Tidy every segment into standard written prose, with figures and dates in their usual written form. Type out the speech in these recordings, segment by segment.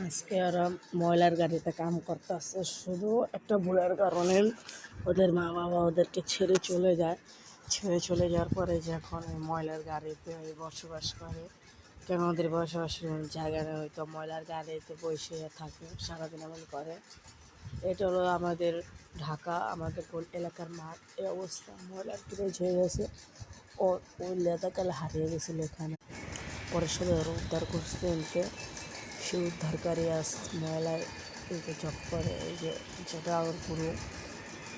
আজকে ওরা ময়লার গাড়িতে কাম করতেছে, শুধু একটা ভুলের কারণে ওদের মা বাবা ওদেরকে ছেড়ে চলে যায়। ছেড়ে চলে যাওয়ার পরে যে এখন এই ময়লার গাড়িতে বসবাস করে, কেন ওদের বসবাসের জায়গাটা হয়তো ময়লার গাড়িতে বসে থাকে, সারাদিন এমন করে। এটা হলো আমাদের ঢাকা, আমাদের এলাকার মাঠ। এই অবস্থা, ময়লার ব্রিজ হয়ে গেছে। ওই লেদাকাল হারিয়ে গেছিলো এখানে, পরে সবাই ওরা উদ্ধার করছে। এনকে সে উদ্ধারকারী আসছে ময়লায় এই যে চক করে, এই যে যেটা ওর পুরো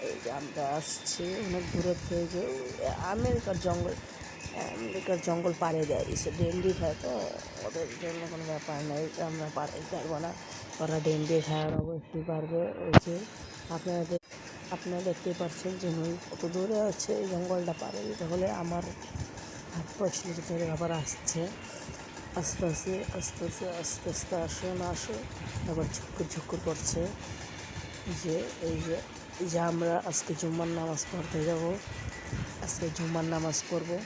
এই যে আমরা আসছি অনেক দূরের থেকে, যে আমেরিকার জঙ্গল পাড়ে দেয়, এসে ডেন্ডি খায়। তো ওদের জন্য কোনো ব্যাপার নেই, আমরা পাড়াই পারবো না, ওরা ডেন্ডি খায়, ওরা অবশ্যই পারবে। ওই যে আপনারা দেখতেই পাচ্ছেন যে নই কত দূরে আছে, এই জঙ্গলটা পাড়ে দিতে হলে আমার হাত পা ছিঁড়ে ধরে আবার আসছে। আস্তে আস্তে আস্তে আস্তে আস্তে আস্তে আসো না আসো, আবার ঝুক্কুর করছে। যে এই যে এই যে আমরা আজকে জুম্মার নামাজ পড়তে যাব, আজকে জুম্মার নামাজ পড়বো।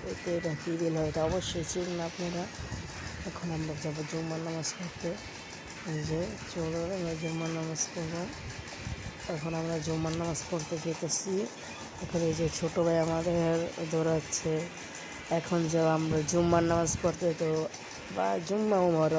ওইতে এটা কী দিল এটা অবশ্যই চিনুন আপনারা। এখন আমরা যাবো জুম্মার নামাজ পড়তে। এই যে চলো আমরা জুম্মার নামাজ পড়বো। এখন আমরা জুম্মার নামাজ পড়তে যেতেছি। এখন এই যে ছোটো ভাই আমাদের দৌড়াচ্ছে। এখন যাব আমরা জুম্মার নামাজ পড়তে, তো বা জুম্মা উমর